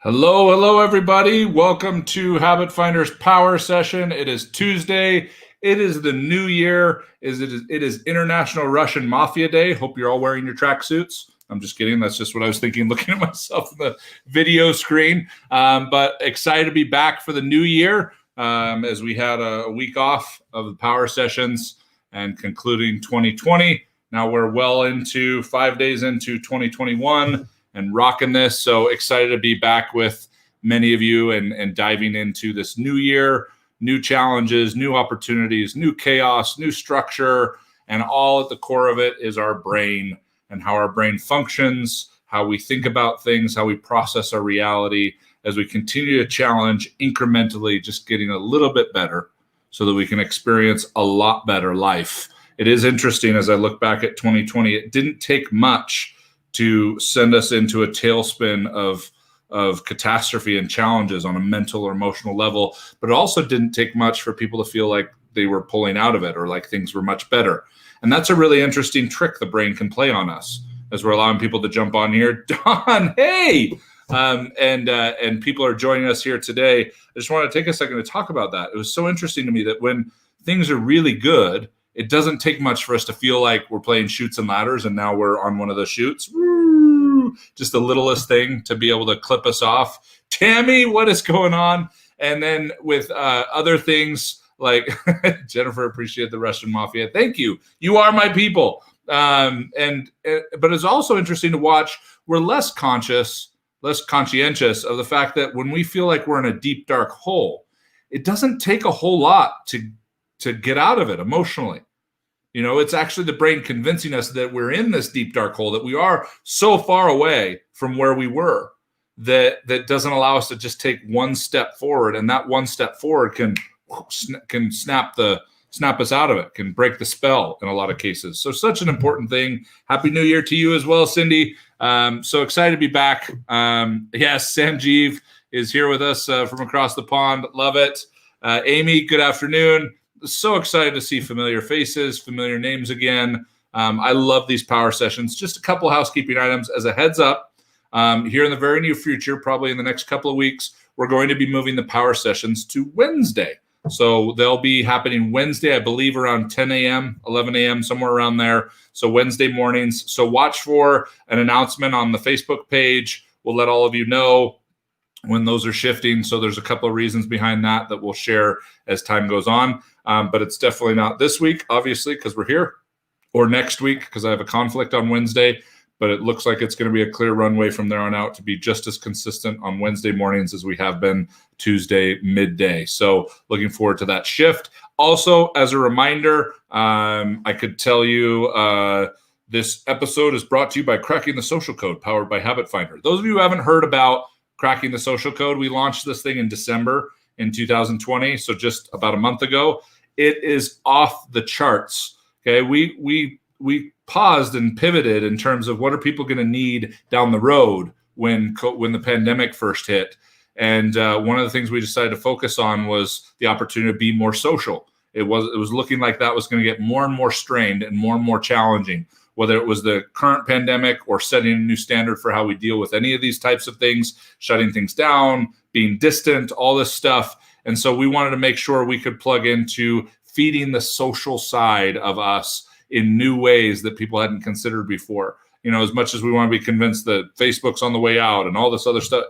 Hello, everybody. Welcome to Habit Finder's Power Session. It is Tuesday. It is the new year. It is International Russian Mafia Day. Hope you're all wearing your tracksuits. I'm just kidding. That's just what I was thinking looking at myself in the video screen. But excited to be back for the new year as we had a week off of the power sessions and concluding 2020. Now we're well into 5 days into 2021. And rocking this. So excited to be back with many of you and diving into this new year, new challenges, new opportunities, new chaos, new structure. And all at the core of it is our brain and how our brain functions, how we think about things, how we process our reality as we continue to challenge incrementally, just getting a little bit better so that we can experience a lot better life. It is interesting as I look back at 2020, it didn't take much to send us into a tailspin of catastrophe and challenges on a mental or emotional level. But it also didn't take much for people to feel like they were pulling out of it or like things were much better. And that's a really interesting trick the brain can play on us as we're allowing people to jump on here. Don, hey! And people are joining us here today. I just want to take a second to talk about that. It was so interesting to me that when things are really good, it doesn't take much for us to feel like we're playing Chutes and Ladders and now we're on one of those chutes. Woo! Just the littlest thing to be able to clip us off. Tammy, what is going on? And then with other things like Jennifer, appreciate the Russian Mafia. Thank you. You are my people. But it's also interesting to watch. We're less conscientious of the fact that when we feel like we're in a deep, dark hole, it doesn't take a whole lot to get out of it emotionally. You know, it's actually the brain convincing us that we're in this deep, dark hole, that we are so far away from where we were that doesn't allow us to just take one step forward. And that one step forward can snap us out of it, can break the spell in a lot of cases. So such an important thing. Happy New Year to you as well, Cindy. So excited to be back. Yes, Sanjeev is here with us from across the pond. Love it. Amy, good afternoon. So excited to see familiar faces, familiar names again. I love these power sessions. Just a couple housekeeping items as a heads up. Here in the very near future, probably in the next couple of weeks, we're going to be moving the power sessions to Wednesday. So they'll be happening Wednesday, I believe, around 10 a.m., 11 a.m., somewhere around there. So Wednesday mornings. So watch for an announcement on the Facebook page. We'll let all of you know when those are shifting. So there's a couple of reasons behind that we'll share as time goes on. But it's definitely not this week, obviously, because we're here, or next week, because I have a conflict on Wednesday. But it looks like it's going to be a clear runway from there on out to be just as consistent on Wednesday mornings as we have been Tuesday midday. So looking forward to that shift. Also, as a reminder, I could tell you this episode is brought to you by Cracking the Social Code, powered by Habit Finder. Those of you who haven't heard about Cracking the Social Code, we launched this thing in December in 2020, so just about a month ago. It is off the charts. Okay, we paused and pivoted in terms of what are people going to need down the road when the pandemic first hit. And one of the things we decided to focus on was the opportunity to be more social. It was looking like that was going to get more and more strained and more challenging, whether it was the current pandemic or setting a new standard for how we deal with any of these types of things, shutting things down, being distant, all this stuff. And so we wanted to make sure we could plug into feeding the social side of us in new ways that people hadn't considered before. You know, as much as we want to be convinced that Facebook's on the way out and all this other stuff,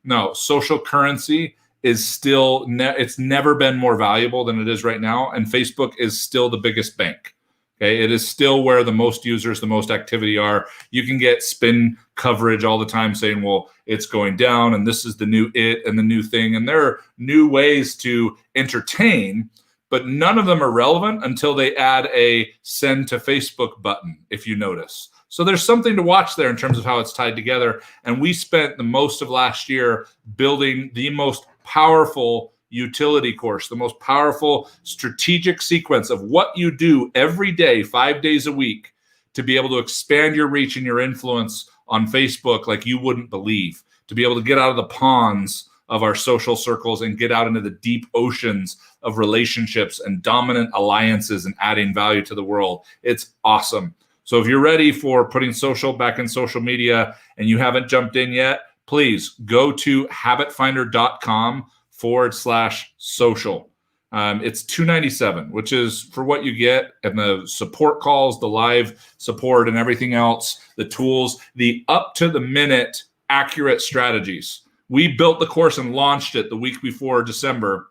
no, social currency is still, it's never been more valuable than it is right now. And Facebook is still the biggest bank. Okay, it is still where the most users, the most activity are. You can get spin coverage all the time saying, well, it's going down and this is the new it and the new thing. And there are new ways to entertain, but none of them are relevant until they add a send to Facebook button, if you notice. So there's something to watch there in terms of how it's tied together. And we spent the most of last year building the most powerful utility course, the most powerful strategic sequence of what you do every day, 5 days a week, to be able to expand your reach and your influence on Facebook like you wouldn't believe, to be able to get out of the ponds of our social circles and get out into the deep oceans of relationships and dominant alliances and adding value to the world. It's awesome. So if you're ready for putting social back in social media and you haven't jumped in yet, please go to habitfinder.com/social. It's $297, which is for what you get, and the support calls, the live support, and everything else, the tools, the up-to-the-minute accurate strategies. We built the course and launched it the week before December,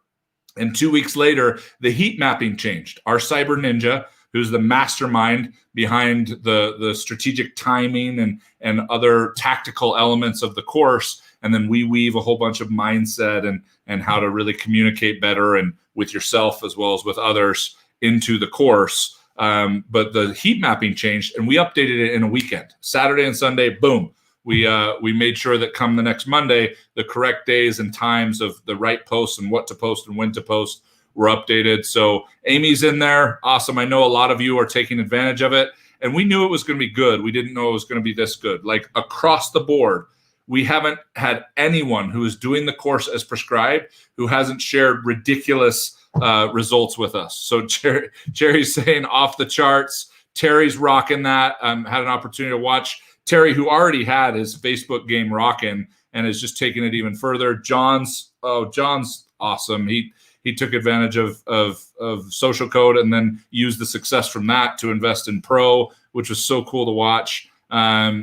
and 2 weeks later, the heat mapping changed. Our cyber ninja, who's the mastermind behind the strategic timing and other tactical elements of the course, and then we weave a whole bunch of mindset and how to really communicate better and with yourself as well as with others into the course. But the heat mapping changed, and we updated it in a weekend. Saturday and Sunday, boom. We made sure that come the next Monday, the correct days and times of the right posts and what to post and when to post were updated. So Amy's in there. Awesome. I know a lot of you are taking advantage of it, and we knew it was going to be good. We didn't know it was going to be this good. Like across the board, we haven't had anyone who is doing the course as prescribed who hasn't shared ridiculous results with us. So Jerry's saying off the charts. Terry's rocking that. Had an opportunity to watch Terry, who already had his Facebook game rocking and is just taking it even further. John's awesome. He took advantage of social code and then used the success from that to invest in Pro, which was so cool to watch.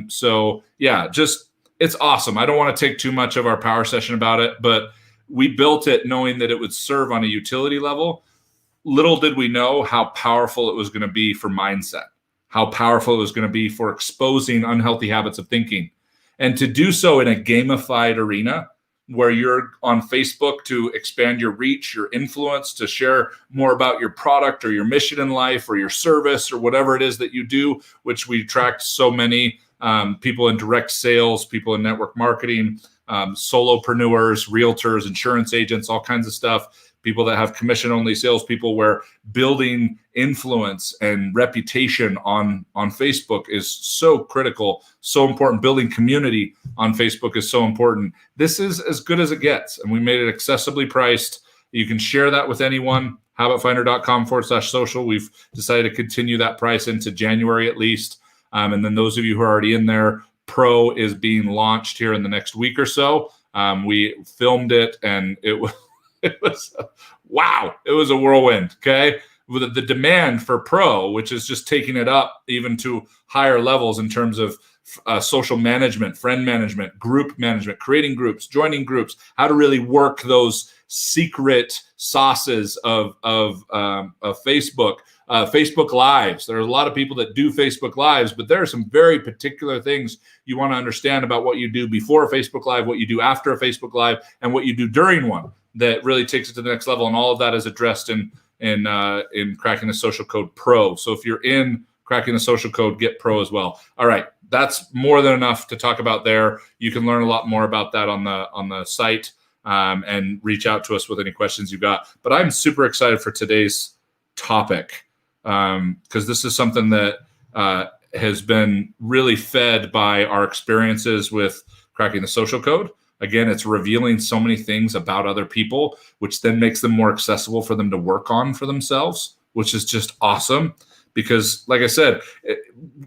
So yeah, just it's awesome. I don't want to take too much of our power session about it, but we built it knowing that it would serve on a utility level. Little did we know how powerful it was going to be for mindset, how powerful it was going to be for exposing unhealthy habits of thinking. And to do so in a gamified arena where you're on Facebook to expand your reach, your influence, to share more about your product or your mission in life or your service or whatever it is that you do, which we attract so many people in direct sales, people in network marketing, solopreneurs, realtors, insurance agents, all kinds of stuff, people that have commission-only salespeople, where building influence and reputation on Facebook is so critical, so important. Building community on Facebook is so important. This is as good as it gets, and we made it accessibly priced. You can share that with anyone. habitfinder.com/social. We've decided to continue that price into January at least. And then those of you who are already in there, Pro is being launched here in the next week or so. We filmed it, and it was wow. It was a whirlwind. Okay. With the demand for Pro, which is just taking it up even to higher levels in terms of social management, friend management, group management, creating groups, joining groups, how to really work those secret sauces of Facebook. Facebook Lives. There are a lot of people that do Facebook Lives, but there are some very particular things you want to understand about what you do before a Facebook Live, what you do after a Facebook Live, and what you do during one that really takes it to the next level. And all of that is addressed in Cracking the Social Code Pro. So if you're in Cracking the Social Code, get Pro as well. All right, that's more than enough to talk about there. You can learn a lot more about that on the site, and reach out to us with any questions you got. But I'm super excited for today's topic, because this is something that has been really fed by our experiences with Cracking the Social Code. Again, it's revealing so many things about other people, which then makes them more accessible for them to work on for themselves, which is just awesome. Because, like I said,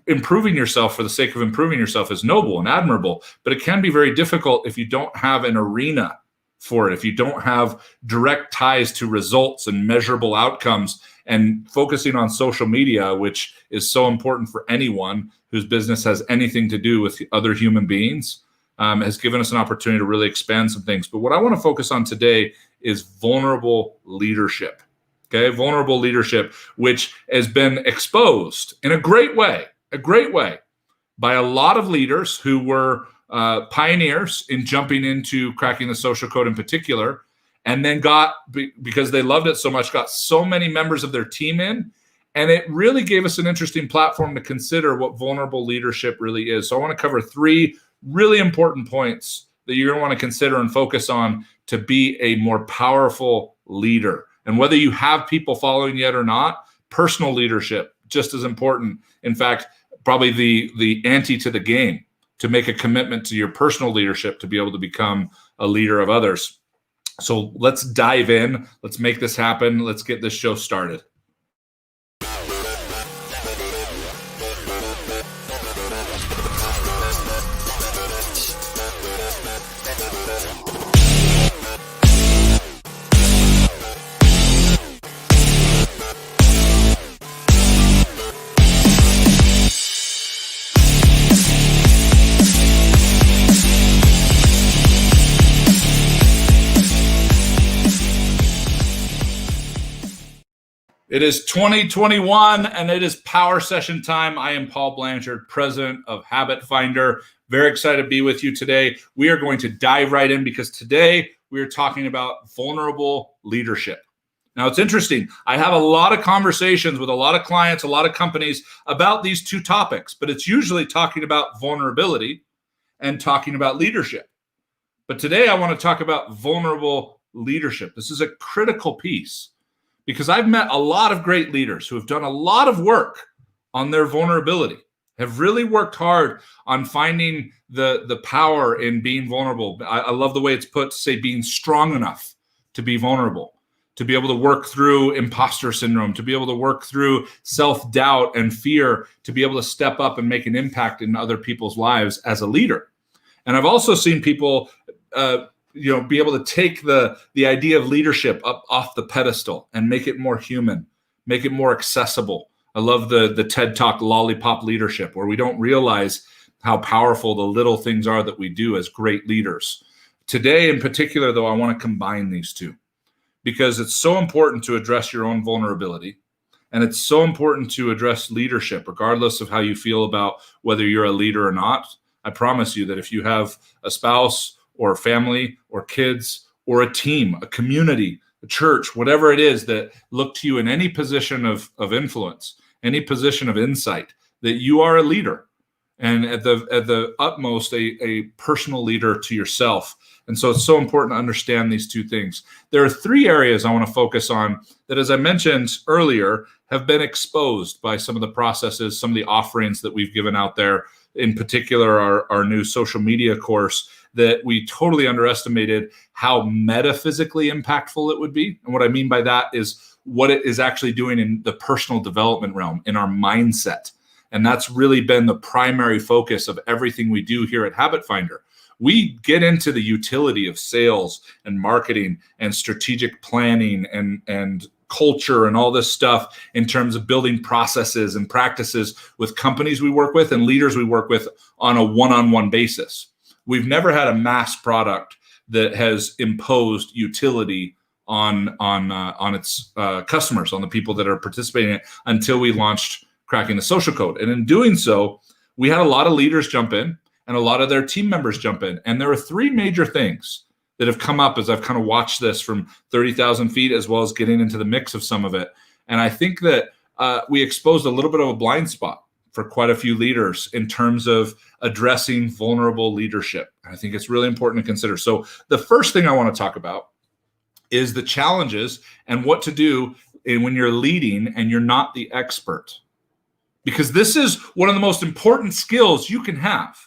improving yourself for the sake of improving yourself is noble and admirable, but it can be very difficult if you don't have an arena for it, if you don't have direct ties to results and measurable outcomes. And focusing on social media, which is so important for anyone whose business has anything to do with other human beings, has given us an opportunity to really expand some things. But what I want to focus on today is vulnerable leadership. Okay, vulnerable leadership, which has been exposed in a great way by a lot of leaders who were pioneers in jumping into Cracking the Social Code in particular, and then because they loved it so much, got so many members of their team in. And it really gave us an interesting platform to consider what vulnerable leadership really is. So I want to cover 3 really important points that you're going to want to consider and focus on to be a more powerful leader. And whether you have people following yet or not, personal leadership, just as important. In fact, probably the ante to the game, to make a commitment to your personal leadership to be able to become a leader of others. So let's dive in. Let's make this happen. Let's get this show started. It is 2021 and it is power session time. I am Paul Blanchard, president of Habit Finder. Very excited to be with you today. We are going to dive right in because today we are talking about vulnerable leadership. Now, it's interesting. I have a lot of conversations with a lot of clients, a lot of companies about these two topics, but it's usually talking about vulnerability and talking about leadership. But today I want to talk about vulnerable leadership. This is a critical piece because I've met a lot of great leaders who have done a lot of work on their vulnerability, have really worked hard on finding the power in being vulnerable. I love the way it's put to say being strong enough to be vulnerable, to be able to work through imposter syndrome, to be able to work through self-doubt and fear, to be able to step up and make an impact in other people's lives as a leader. And I've also seen people be able to take the idea of leadership up off the pedestal and make it more human, make it more accessible. I love the TED Talk lollipop leadership, where we don't realize how powerful the little things are that we do as great leaders. Today in particular, though, I want to combine these two because it's so important to address your own vulnerability. And it's so important to address leadership, regardless of how you feel about whether you're a leader or not. I promise you that if you have a spouse or family or kids or a team, a community, a church, whatever it is that look to you in any position of influence, any position of insight, that you are a leader and at the utmost a personal leader to yourself. And so it's so important to understand these two things. There are three areas I want to focus on that, as I mentioned earlier, have been exposed by some of the processes, some of the offerings that we've given out there, in particular our new social media course, that we totally underestimated how metaphysically impactful it would be. And what I mean by that is what it is actually doing in the personal development realm, in our mindset. And that's really been the primary focus of everything we do here at Habit Finder. We get into the utility of sales and marketing and strategic planning and culture and all this stuff in terms of building processes and practices with companies we work with and leaders we work with on a one-on-one basis. We've never had a mass product that has imposed utility on its customers, on the people that are participating in it, until we launched Cracking the Social Code. And in doing so, we had a lot of leaders jump in and a lot of their team members jump in. And there are three major things that have come up as I've kind of watched this from 30,000 feet, as well as getting into the mix of some of it. And I think that we exposed a little bit of a blind spot for quite a few leaders in terms of addressing vulnerable leadership. I think it's really important to consider. So the first thing I want to talk about is the challenges and what to do when you're leading and you're not the expert. Because this is one of the most important skills you can have.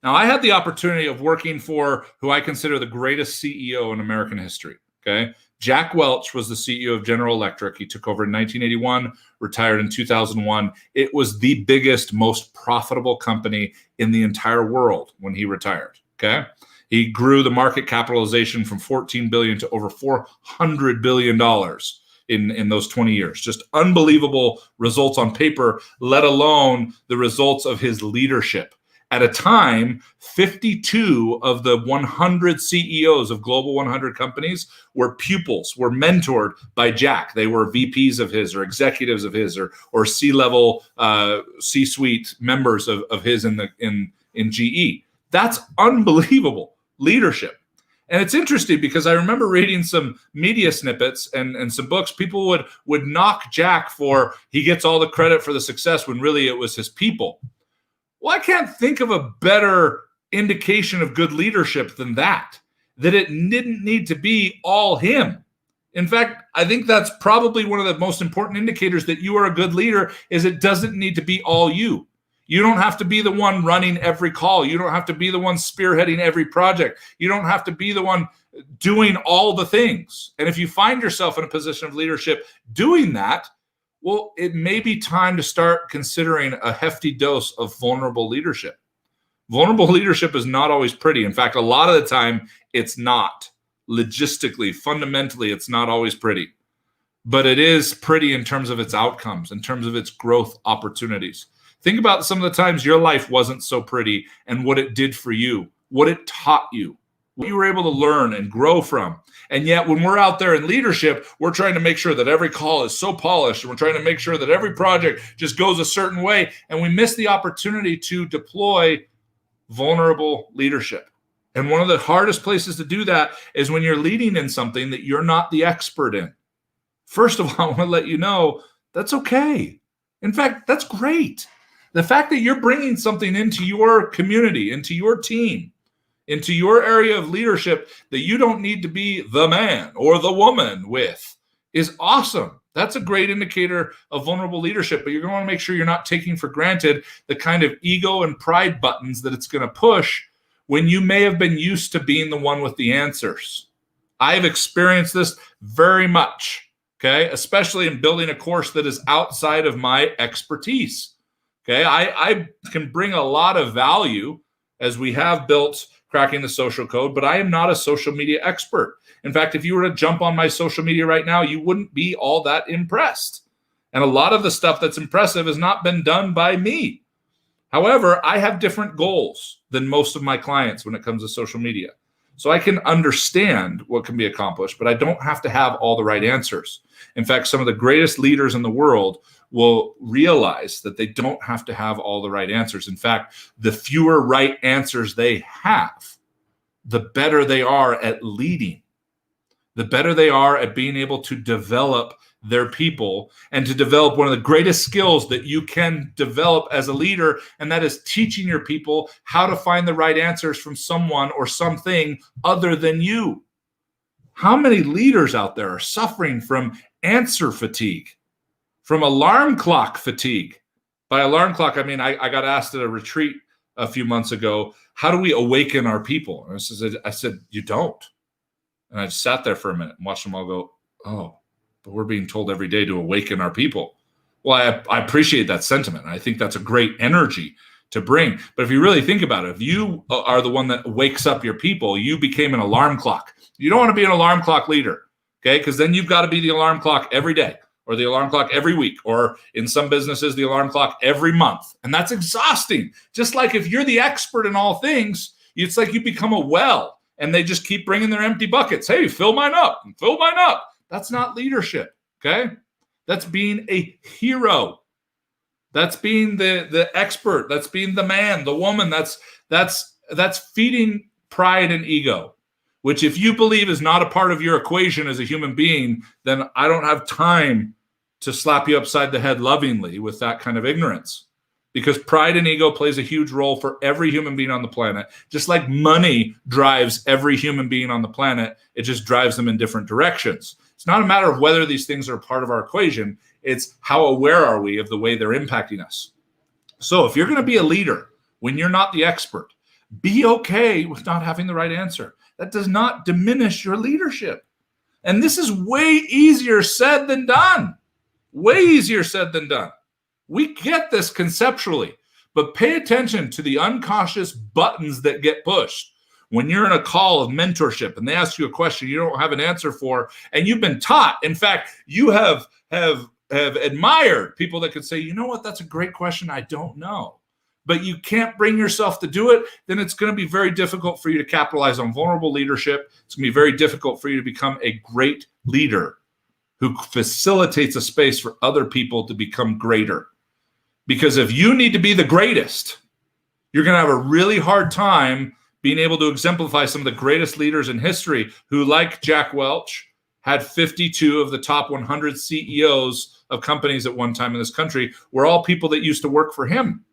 Now, I had the opportunity of working for who I consider the greatest CEO in American history, okay? Jack Welch was the CEO of General Electric. He took over in 1981, retired in 2001. It was the biggest, most profitable company in the entire world when he retired, okay? He grew the market capitalization from $14 billion to over $400 billion in those 20 years. Just unbelievable results on paper, let alone the results of his leadership. At a time, 52 of the 100 CEOs of Global 100 companies were pupils, were mentored by Jack. They were VPs of his or executives of his or C-level, C-suite members of his in GE. That's unbelievable leadership. And it's interesting because I remember reading some media snippets and some books. People would knock Jack for he gets all the credit for the success when really it was his people. Well, I can't think of a better indication of good leadership than that it didn't need to be all him. In fact, I think that's probably one of the most important indicators that you are a good leader is it doesn't need to be all you. You don't have to be the one running every call. You don't have to be the one spearheading every project. You don't have to be the one doing all the things. And if you find yourself in a position of leadership doing that, well, it may be time to start considering a hefty dose of vulnerable leadership. Vulnerable leadership is not always pretty. In fact, a lot of the time, it's not. Logistically, fundamentally, it's not always pretty. But it is pretty in terms of its outcomes, in terms of its growth opportunities. Think about some of the times your life wasn't so pretty and what it did for you, what it taught you, what you were able to learn and grow from. And yet when we're out there in leadership, we're trying to make sure that every call is so polished, and we're trying to make sure that every project just goes a certain way, and we miss the opportunity to deploy vulnerable leadership. And one of the hardest places to do that is when you're leading in something that you're not the expert in. First of all, I want to let you know that's okay. In fact, that's great. The fact that you're bringing something into your community, into your team, into your area of leadership that you don't need to be the man or the woman with is awesome. That's a great indicator of vulnerable leadership, but you're going to want to make sure you're not taking for granted the kind of ego and pride buttons that it's going to push when you may have been used to being the one with the answers. I've experienced this very much, okay, especially in building a course that is outside of my expertise. Okay, I can bring a lot of value as we have built Cracking the Social Code, but I am not a social media expert. In fact, if you were to jump on my social media right now, you wouldn't be all that impressed. And a lot of the stuff that's impressive has not been done by me. However, I have different goals than most of my clients when it comes to social media. So I can understand what can be accomplished, but I don't have to have all the right answers. In fact, some of the greatest leaders in the world will realize that they don't have to have all the right answers. In fact, the fewer right answers they have, the better they are at leading, the better they are at being able to develop their people and to develop one of the greatest skills that you can develop as a leader, and that is teaching your people how to find the right answers from someone or something other than you. How many leaders out there are suffering from answer fatigue, from alarm clock fatigue? By alarm clock, I mean, I got asked at a retreat a few months ago, how do we awaken our people? And I said, you don't. And I just sat there for a minute and watched them all go, oh, but we're being told every day to awaken our people. Well, I appreciate that sentiment. I think that's a great energy to bring. But if you really think about it, if you are the one that wakes up your people, you became an alarm clock. You don't want to be an alarm clock leader, okay? Because then you've got to be the alarm clock every day, or the alarm clock every week, or in some businesses, the alarm clock every month. And that's exhausting. Just like if you're the expert in all things, it's like you become a well, and they just keep bringing their empty buckets. Hey, fill mine up, fill mine up. That's not leadership, okay? That's being a hero. That's being the expert. That's being the man, the woman. That's feeding pride and ego, which if you believe is not a part of your equation as a human being, then I don't have time to slap you upside the head lovingly with that kind of ignorance. Because pride and ego plays a huge role for every human being on the planet. Just like money drives every human being on the planet, it just drives them in different directions. It's not a matter of whether these things are part of our equation. It's how aware are we of the way they're impacting us. So if you're going to be a leader when you're not the expert, be okay with not having the right answer. That does not diminish your leadership. And this is way easier said than done. Way easier said than done. We get this conceptually, but pay attention to the unconscious buttons that get pushed. When you're in a call of mentorship and they ask you a question you don't have an answer for, and you've been taught, in fact, you have admired people that could say, you know what, that's a great question, I don't know. But you can't bring yourself to do it, then it's going to be very difficult for you to capitalize on vulnerable leadership. It's going to be very difficult for you to become a great leader who facilitates a space for other people to become greater. Because if you need to be the greatest, you're going to have a really hard time being able to exemplify some of the greatest leaders in history who, like Jack Welch, had 52 of the top 100 CEOs of companies at one time in this country were all people that used to work for him.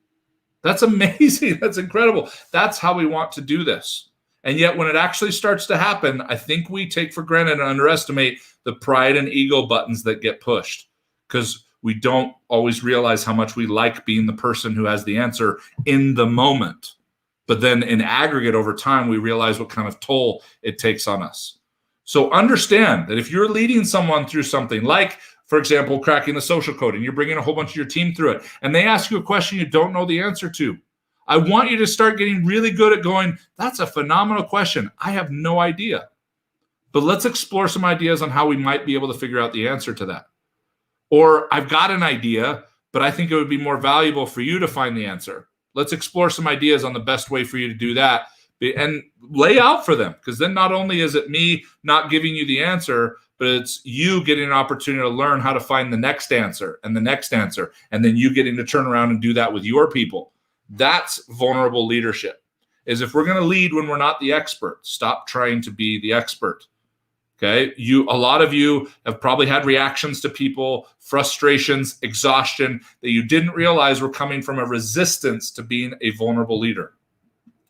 That's amazing. That's incredible. That's how we want to do this. And yet when it actually starts to happen, I think we take for granted and underestimate the pride and ego buttons that get pushed, because we don't always realize how much we like being the person who has the answer in the moment. But then in aggregate over time, we realize what kind of toll it takes on us. So understand that if you're leading someone through something like, for example, cracking the social code, and you're bringing a whole bunch of your team through it, and they ask you a question you don't know the answer to, I want you to start getting really good at going, that's a phenomenal question. I have no idea. But let's explore some ideas on how we might be able to figure out the answer to that. Or I've got an idea, but I think it would be more valuable for you to find the answer. Let's explore some ideas on the best way for you to do that, and lay out for them, because then not only is it me not giving you the answer, but it's you getting an opportunity to learn how to find the next answer and the next answer, and then you getting to turn around and do that with your people. That's vulnerable leadership. Is if we're going to lead when we're not the expert, stop trying to be the expert. Okay, a lot of you have probably had reactions to people, frustrations, exhaustion that you didn't realize were coming from a resistance to being a vulnerable leader.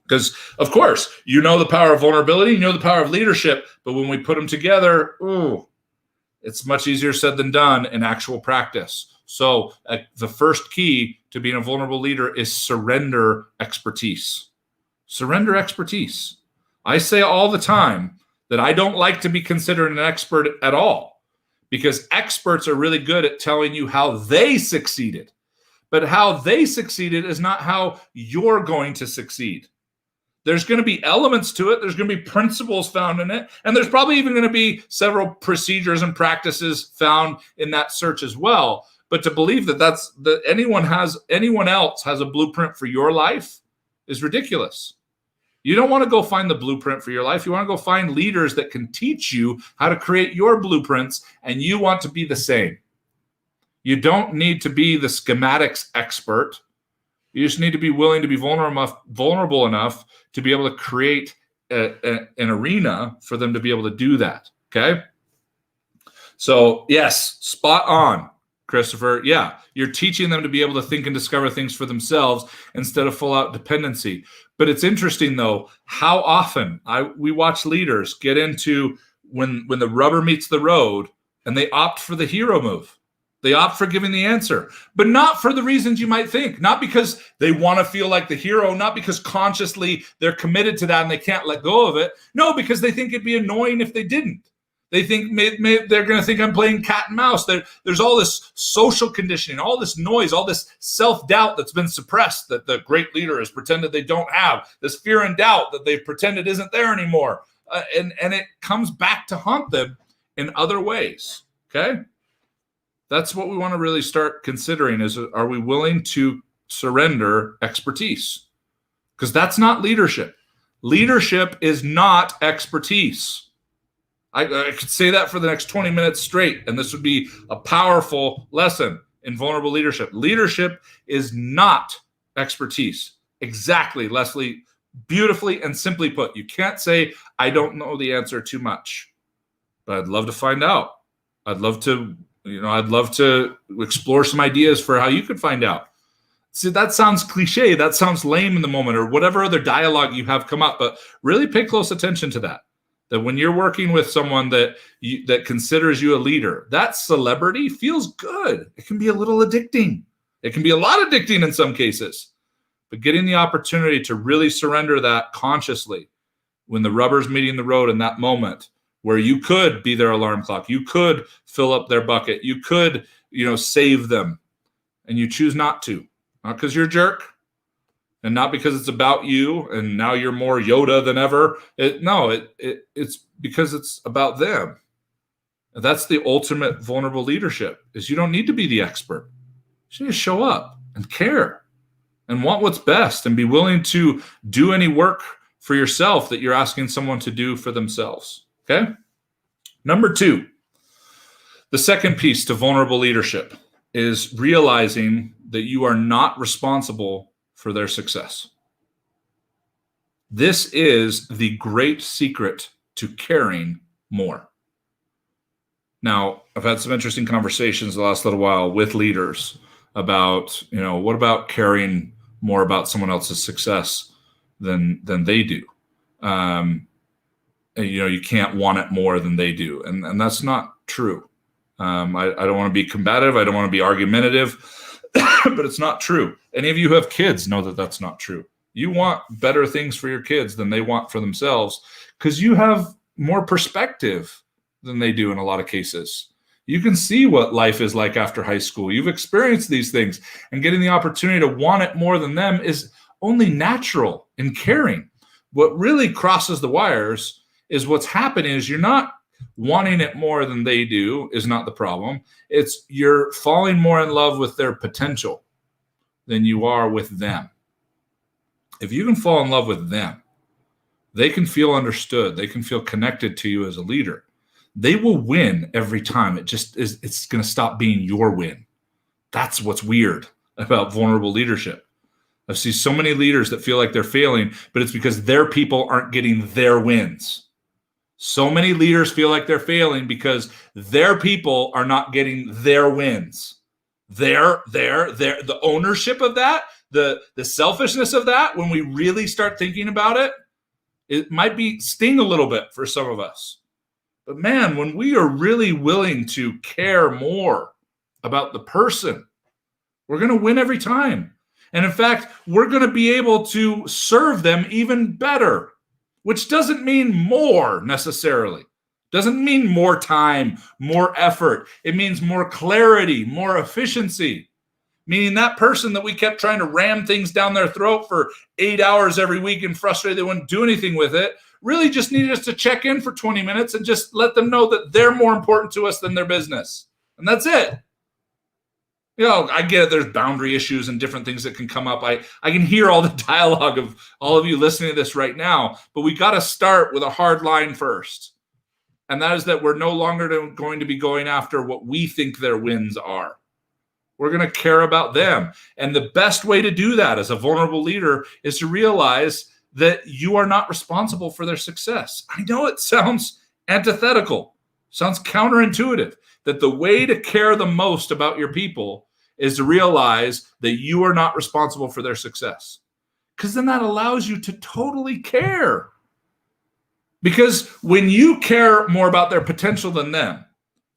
Because, of course, you know the power of vulnerability, you know the power of leadership, but when we put them together, it's much easier said than done in actual practice. So the first key to being a vulnerable leader is surrender expertise. Surrender expertise. I say all the time that I don't like to be considered an expert at all, because experts are really good at telling you how they succeeded. But how they succeeded is not how you're going to succeed. There's going to be elements to it. There's going to be principles found in it. And there's probably even going to be several procedures and practices found in that search as well. But to believe that anyone else has a blueprint for your life is ridiculous. You don't want to go find the blueprint for your life. You want to go find leaders that can teach you how to create your blueprints, and you want to be the same. You don't need to be the schematics expert. You just need to be willing to be vulnerable enough to be able to create an arena for them to be able to do that. Okay? So, yes, spot on, Christopher. Yeah, you're teaching them to be able to think and discover things for themselves instead of full-out dependency. But it's interesting, though, how often we watch leaders get into when the rubber meets the road and they opt for the hero move. They opt for giving the answer, but not for the reasons you might think. Not because they want to feel like the hero, not because consciously they're committed to that and they can't let go of it. No, because they think it'd be annoying if they didn't. They think they're going to think I'm playing cat and mouse. There's all this social conditioning, all this noise, all this self-doubt that's been suppressed that the great leader has pretended they don't have, this fear and doubt that they've pretended isn't there anymore. And it comes back to haunt them in other ways, okay? That's what we want to really start considering is, are we willing to surrender expertise? Because that's not leadership. Leadership is not expertise. I could say that for the next 20 minutes straight, and this would be a powerful lesson in vulnerable leadership. Leadership is not expertise. Exactly, Leslie, beautifully and simply put. You can't say, I don't know the answer too much, but I'd love to find out. I'd love to explore some ideas for how you could find out. See, that sounds cliche. That sounds lame in the moment, or whatever other dialogue you have come up, but really pay close attention to that. That when you're working with someone that considers you a leader, that celebrity feels good. It can be a little addicting. It can be a lot addicting in some cases. But getting the opportunity to really surrender that consciously when the rubber's meeting the road in that moment, where you could be their alarm clock, you could fill up their bucket, you could, save them, and you choose not to. Not because you're a jerk, and not because it's about you, and now you're more Yoda than ever. It's because it's about them. And that's the ultimate vulnerable leadership, is you don't need to be the expert. You need to show up and care and want what's best and be willing to do any work for yourself that you're asking someone to do for themselves. Okay? Number 2, the second piece to vulnerable leadership is realizing that you are not responsible for their success. This is the great secret to caring more. Now, I've had some interesting conversations the last little while with leaders about, what about caring more about someone else's success than they do? You can't want it more than they do. And that's not true. I don't want to be combative. I don't want to be argumentative. But it's not true. Any of you who have kids know that that's not true. You want better things for your kids than they want for themselves because you have more perspective than they do in a lot of cases. You can see what life is like after high school. You've experienced these things, and getting the opportunity to want it more than them is only natural in caring. What really crosses the wires is what's happening is you're not wanting it more than they do is not the problem. It's you're falling more in love with their potential than you are with them. If you can fall in love with them, they can feel understood. They can feel connected to you as a leader. They will win every time. It's going to stop being your win. That's what's weird about vulnerable leadership. I see so many leaders that feel like they're failing, but it's because their people aren't getting their wins. So many leaders feel like they're failing because their people are not getting their wins. The ownership of that, the selfishness of that, when we really start thinking about it, it might sting a little bit for some of us. But man, when we are really willing to care more about the person, we're going to win every time. And in fact, we're going to be able to serve them even better, which doesn't mean more necessarily. Doesn't mean more time, more effort. It means more clarity, more efficiency. Meaning that person that we kept trying to ram things down their throat for 8 hours every week and frustrated they wouldn't do anything with it, really just needed us to check in for 20 minutes and just let them know that they're more important to us than their business. And that's it. I get it. There's boundary issues and different things that can come up. I can hear all the dialogue of all of you listening to this right now, but we got to start with a hard line first. And that is that we're no longer going to be going after what we think their wins are. We're going to care about them. And the best way to do that as a vulnerable leader is to realize that you are not responsible for their success. I know it sounds antithetical, sounds counterintuitive, that the way to care the most about your people is to realize that you are not responsible for their success. Because then that allows you to totally care. Because when you care more about their potential than them,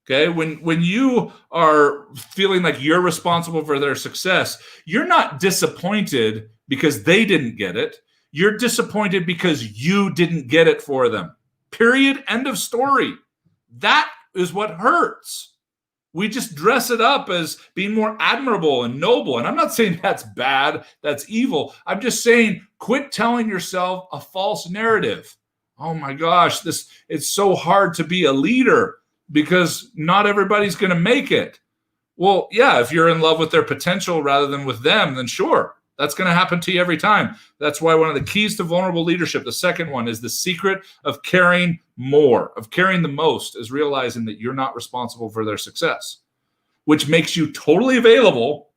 okay, when you are feeling like you're responsible for their success, you're not disappointed because they didn't get it. You're disappointed because you didn't get it for them. Period. End of story. That is what hurts. We just dress it up as being more admirable and noble. And I'm not saying that's bad, that's evil. I'm just saying quit telling yourself a false narrative. Oh my gosh, it's so hard to be a leader because not everybody's going to make it. Well, yeah, if you're in love with their potential rather than with them, then sure, that's going to happen to you every time. That's why one of the keys to vulnerable leadership, the second one, is the secret of caring more, of caring the most, is realizing that you're not responsible for their success, which makes you totally available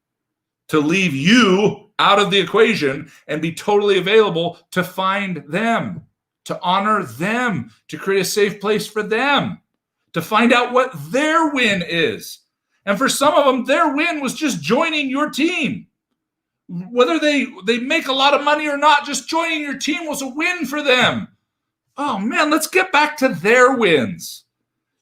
to leave you out of the equation and be totally available to find them, to honor them, to create a safe place for them, to find out what their win is. And for some of them, their win was just joining your team. Whether they make a lot of money or not, just joining your team was a win for them. Oh man, let's get back to their wins.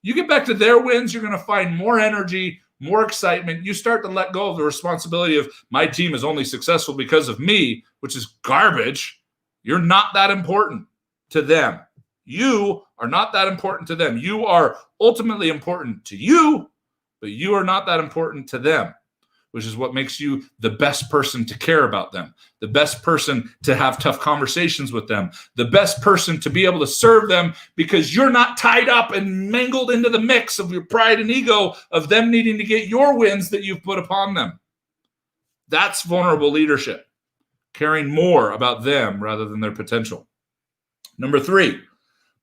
You get back to their wins, you're going to find more energy, more excitement. You start to let go of the responsibility of my team is only successful because of me, which is garbage. You're not that important to them. You are not that important to them. You are ultimately important to you, but you are not that important to them, which is what makes you the best person to care about them, the best person to have tough conversations with them, the best person to be able to serve them because you're not tied up and mangled into the mix of your pride and ego of them needing to get your wins that you've put upon them. That's vulnerable leadership, caring more about them rather than their potential. Number 3,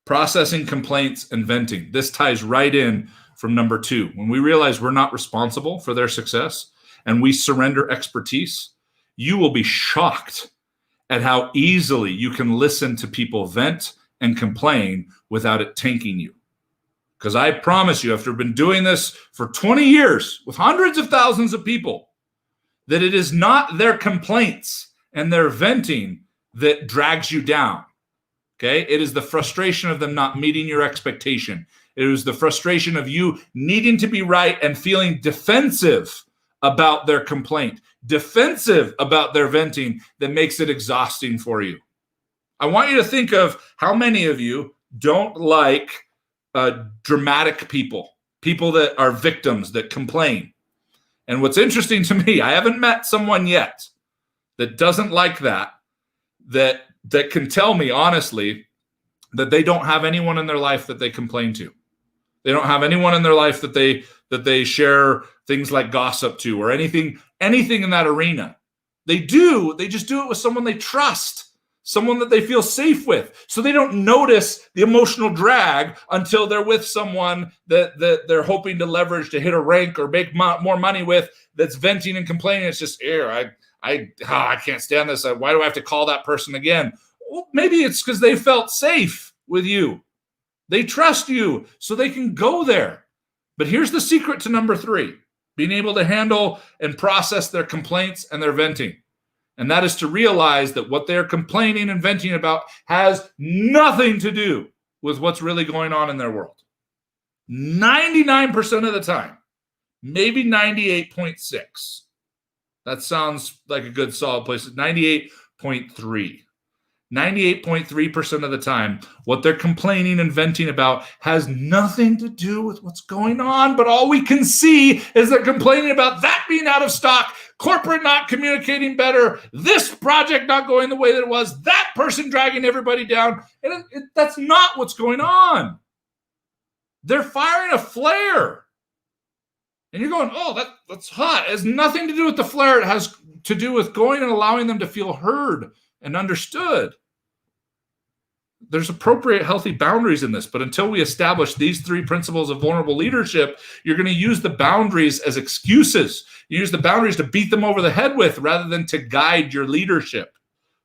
processing complaints and venting. This ties right in from number 2. When we realize we're not responsible for their success, and we surrender expertise, you will be shocked at how easily you can listen to people vent and complain without it tanking you. Because I promise you, after been doing this for 20 years with hundreds of thousands of people, that it is not their complaints and their venting that drags you down. Okay? It is the frustration of them not meeting your expectation. It is the frustration of you needing to be right and feeling defensive about their complaint, defensive about their venting, that makes it exhausting for you. I want you to think of how many of you don't like dramatic people that are victims, that complain. And what's interesting to me, I haven't met someone yet that doesn't like that can tell me honestly that they don't have anyone in their life that they complain to. They don't have anyone in their life that they share things like gossip to or anything in that arena. They do. They just do it with someone they trust, someone that they feel safe with, so they don't notice the emotional drag until they're with someone that they're hoping to leverage to hit a rank or make more money with, that's venting and complaining. It's just, I can't stand this. Why do I have to call that person again? Well, maybe it's because they felt safe with you. They trust you, so they can go there. But here's the secret to number 3, being able to handle and process their complaints and their venting. And that is to realize that what they're complaining and venting about has nothing to do with what's really going on in their world. 99% of the time, maybe 98.6. That sounds like a good solid place. 98.3. 98.3% of the time, what they're complaining and venting about has nothing to do with what's going on, but all we can see is they're complaining about that being out of stock, corporate not communicating better, this project not going the way that it was, that person dragging everybody down, and that's not what's going on. They're firing a flare. And you're going, oh, that's hot. It has nothing to do with the flare. It has to do with going and allowing them to feel heard and understood. There's appropriate, healthy boundaries in this, but until we establish these 3 principles of vulnerable leadership, you're going to use the boundaries as excuses. You use the boundaries to beat them over the head with rather than to guide your leadership.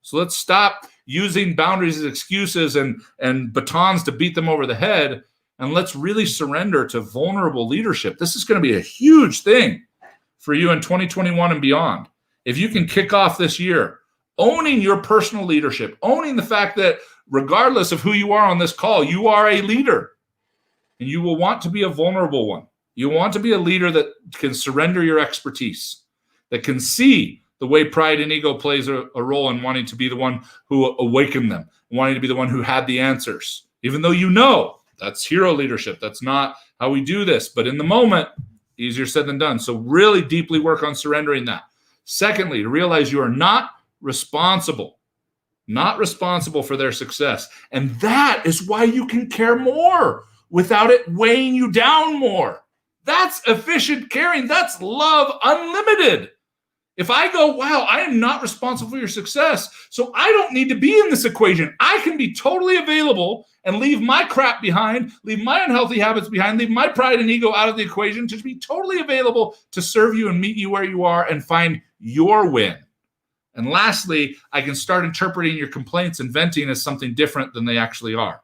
So let's stop using boundaries as excuses and batons to beat them over the head, and let's really surrender to vulnerable leadership. This is going to be a huge thing for you in 2021 and beyond. If you can kick off this year owning your personal leadership, owning the fact that regardless of who you are on this call, you are a leader, and you will want to be a vulnerable one. You want to be a leader that can surrender your expertise, that can see the way pride and ego plays a role in wanting to be the one who awakened them, wanting to be the one who had the answers, even though you know that's hero leadership. That's not how we do this. But in the moment, easier said than done. So really deeply work on surrendering that. Secondly, to realize you are not responsible for their success. And that is why you can care more without it weighing you down more. That's efficient caring. That's love unlimited. If I go, wow, I am not responsible for your success, so I don't need to be in this equation. I can be totally available and leave my crap behind, leave my unhealthy habits behind, leave my pride and ego out of the equation to be totally available to serve you and meet you where you are and find your win. And lastly, I can start interpreting your complaints and venting as something different than they actually are,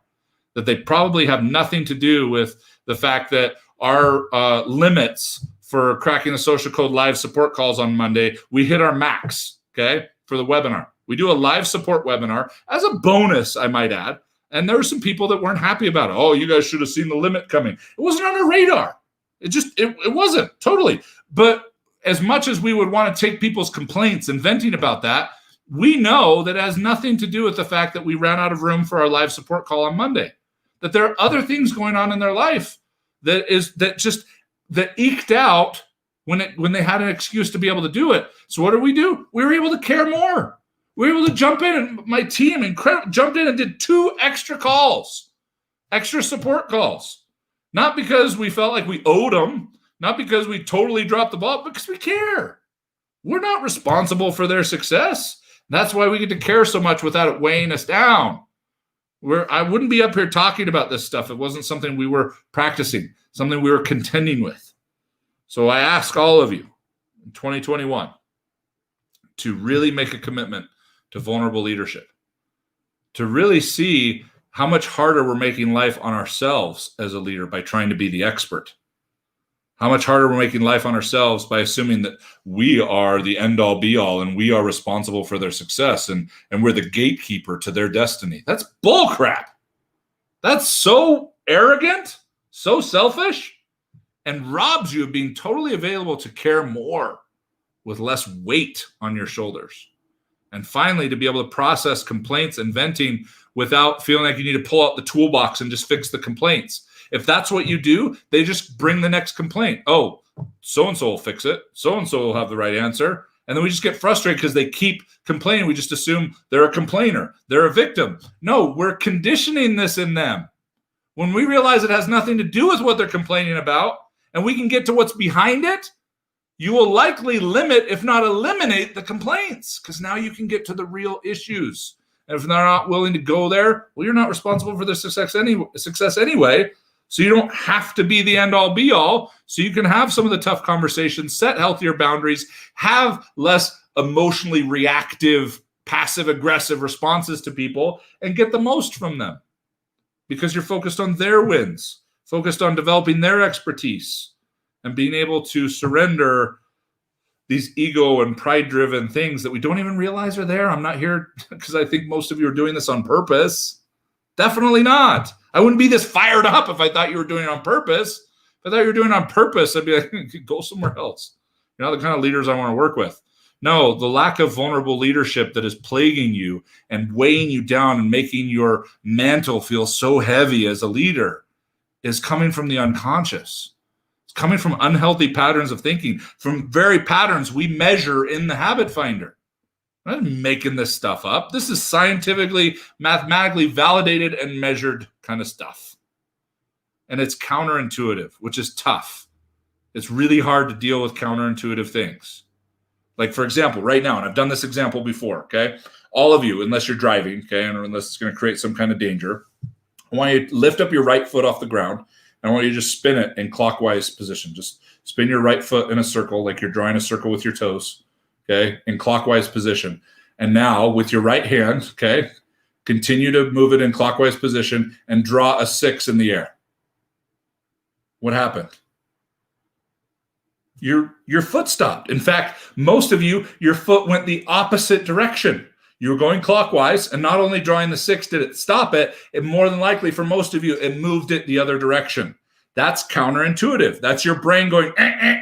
that they probably have nothing to do with the fact that our limits for cracking the social code live support calls on Monday, we hit our max, okay, for the webinar. We do a live support webinar as a bonus, I might add. And there were some people that weren't happy about it. Oh, you guys should have seen the limit coming. It wasn't on our radar. It wasn't, totally. But as much as we would want to take people's complaints and venting about that, we know that it has nothing to do with the fact that we ran out of room for our live support call on Monday, that there are other things going on in their life that eked out when they had an excuse to be able to do it. So what did we do? We were able to care more. We were able to jump in, and my team jumped in and did 2 extra calls, extra support calls. Not because we felt like we owed them, not because we totally dropped the ball, but because we care. We're not responsible for their success. That's why we get to care so much without it weighing us down. I wouldn't be up here talking about this stuff if it wasn't something we were practicing, something we were contending with. So I ask all of you in 2021 to really make a commitment to vulnerable leadership, to really see how much harder we're making life on ourselves as a leader by trying to be the expert. How much harder we're making life on ourselves by assuming that we are the end-all be-all and we are responsible for their success and we're the gatekeeper to their destiny. That's bullcrap. That's so arrogant, so selfish, and robs you of being totally available to care more with less weight on your shoulders. And finally, to be able to process complaints and venting without feeling like you need to pull out the toolbox and just fix the complaints. If that's what you do, they just bring the next complaint. Oh, so-and-so will fix it. So-and-so will have the right answer. And then we just get frustrated because they keep complaining. We just assume they're a complainer. They're a victim. No, we're conditioning this in them. When we realize it has nothing to do with what they're complaining about, and we can get to what's behind it, you will likely limit, if not eliminate, the complaints, because now you can get to the real issues. And if they're not willing to go there, well, you're not responsible for their success anyway. So you don't have to be the end all be all. So you can have some of the tough conversations, set healthier boundaries, have less emotionally reactive, passive aggressive responses to people, and get the most from them because you're focused on their wins, focused on developing their expertise and being able to surrender these ego and pride-driven things that we don't even realize are there. I'm not here because I think most of you are doing this on purpose. Definitely not. I wouldn't be this fired up if I thought you were doing it on purpose. If I thought you were doing it on purpose, I'd be like, go somewhere else. You're not the kind of leaders I want to work with. No, the lack of vulnerable leadership that is plaguing you and weighing you down and making your mantle feel so heavy as a leader is coming from the unconscious. It's coming from unhealthy patterns of thinking, from very patterns we measure in the Habit Finder. I'm not making this stuff up. This is scientifically, mathematically validated and measured kind of stuff. And it's counterintuitive, which is tough. It's really hard to deal with counterintuitive things. Like, for example, right now, and I've done this example before, okay? All of you, unless you're driving, okay, and unless it's going to create some kind of danger, I want you to lift up your right foot off the ground. I want you to just spin it in clockwise position. Just spin your right foot in a circle, like you're drawing a circle with your toes, okay, in clockwise position. And now with your right hand, okay, continue to move it in clockwise position and draw a 6 in the air. What happened? Your foot stopped. In fact, most of you, your foot went the opposite direction. You were going clockwise, and not only drawing the 6 did it stop it, it more than likely for most of you, it moved it the other direction. That's counterintuitive. That's your brain going,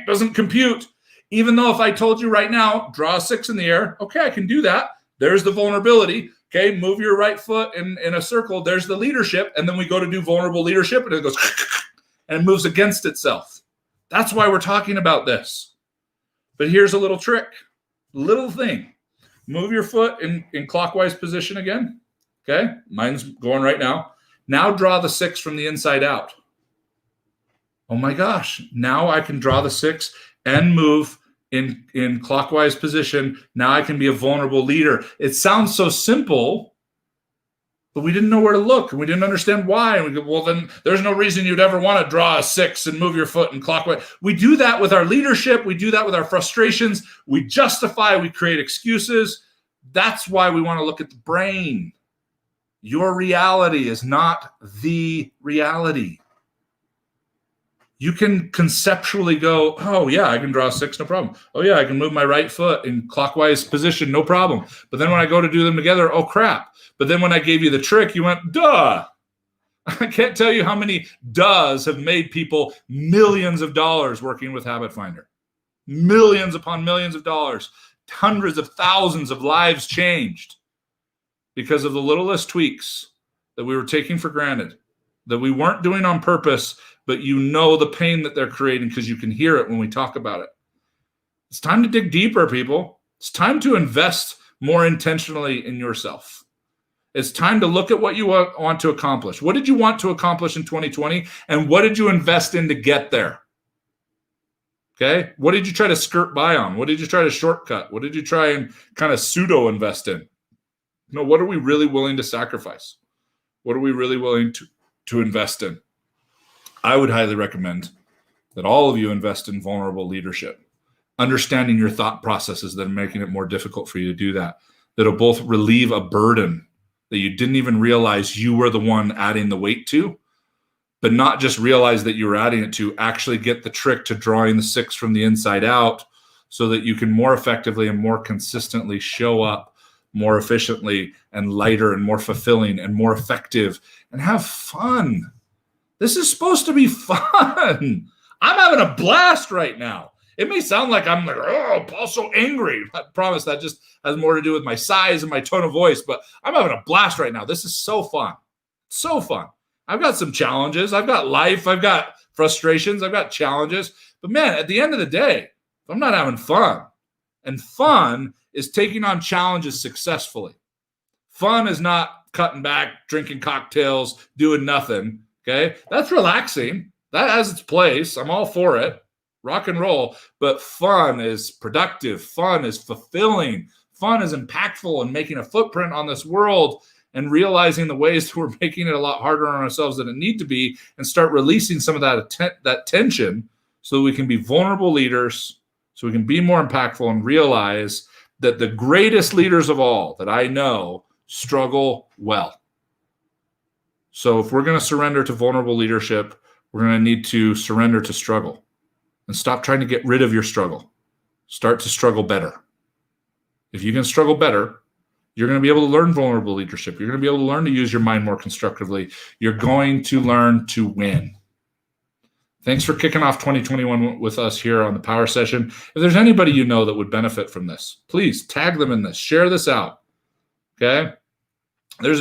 doesn't compute. Even though if I told you right now, draw a 6 in the air, okay, I can do that. There's the vulnerability. Okay, move your right foot in a circle. There's the leadership. And then we go to do vulnerable leadership, and it goes and it moves against itself. That's why we're talking about this. But here's a little trick, little thing. Move your foot in clockwise position again. Okay, mine's going right now. Now draw the 6 from the inside out. Oh my gosh, now I can draw the 6 and move in clockwise position. Now I can be a vulnerable leader. It sounds so simple, but we didn't know where to look and we didn't understand why. And we go, well, then there's no reason you'd ever want to draw a 6 and move your foot in clockwise. We do that with our leadership. We do that with our frustrations. We justify, we create excuses. That's why we want to look at the brain. Your reality is not the reality. You can conceptually go, oh, yeah, I can draw a 6, no problem. Oh, yeah, I can move my right foot in clockwise position, no problem. But then when I go to do them together, oh, crap. But then when I gave you the trick, you went, duh. I can't tell you how many does have made people millions of dollars working with Habit Finder. Millions upon millions of dollars. Hundreds of thousands of lives changed because of the littlest tweaks that we were taking for granted, that we weren't doing on purpose, but you know the pain that they're creating because you can hear it when we talk about it. It's time to dig deeper, people. It's time to invest more intentionally in yourself. It's time to look at what you want to accomplish. What did you want to accomplish in 2020? And what did you invest in to get there? Okay? What did you try to skirt by on? What did you try to shortcut? What did you try and kind of pseudo invest in? No, what are we really willing to sacrifice? What are we really willing to invest in? I would highly recommend that all of you invest in vulnerable leadership, understanding your thought processes that are making it more difficult for you to do that. That'll both relieve a burden that you didn't even realize you were the one adding the weight to, but not just realize that you were adding it to, actually get the trick to drawing the 6 from the inside out so that you can more effectively and more consistently show up more efficiently and lighter and more fulfilling and more effective and have fun. This is supposed to be fun. I'm having a blast right now. It may sound like I'm like, oh, Paul's so angry. I promise that just has more to do with my size and my tone of voice, but I'm having a blast right now. This is so fun. So fun. I've got some challenges. I've got life. I've got frustrations. I've got challenges. But man, at the end of the day, I'm not having fun. And fun is taking on challenges successfully. Fun is not cutting back, drinking cocktails, doing nothing. Okay, that's relaxing. That has its place. I'm all for it. Rock and roll. But fun is productive. Fun is fulfilling. fun is impactful and making a footprint on this world, and realizing the ways that we're making it a lot harder on ourselves than it need to be, and start releasing some of that tension so that we can be vulnerable leaders, so we can be more impactful and realize that the greatest leaders of all that I know struggle well. So if we're going to surrender to vulnerable leadership, we're going to need to surrender to struggle and stop trying to get rid of your struggle. Start to struggle better. If you can struggle better, you're going to be able to learn vulnerable leadership. You're going to be able to learn to use your mind more constructively. You're going to learn to win. Thanks for kicking off 2021 with us here on the Power Session. If there's anybody you know that would benefit from this, please tag them in this. Share this out. Okay?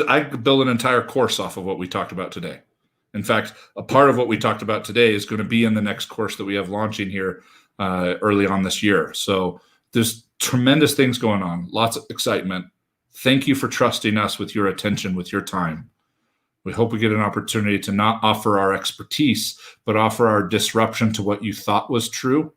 I could build an entire course off of what we talked about today. In fact, a part of what we talked about today is going to be in the next course that we have launching here early on this year. So there's tremendous things going on, lots of excitement. Thank you for trusting us with your attention, with your time. We hope we get an opportunity to not offer our expertise, but offer our disruption to what you thought was true,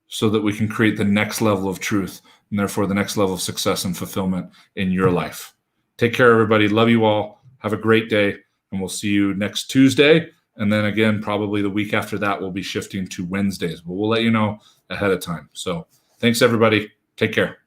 so that we can create the next level of truth and therefore the next level of success and fulfillment in your life. Take care, everybody. Love you all. Have a great day, and we'll see you next Tuesday. And then again, probably the week after that, we'll be shifting to Wednesdays, but we'll let you know ahead of time. So thanks, everybody. Take care.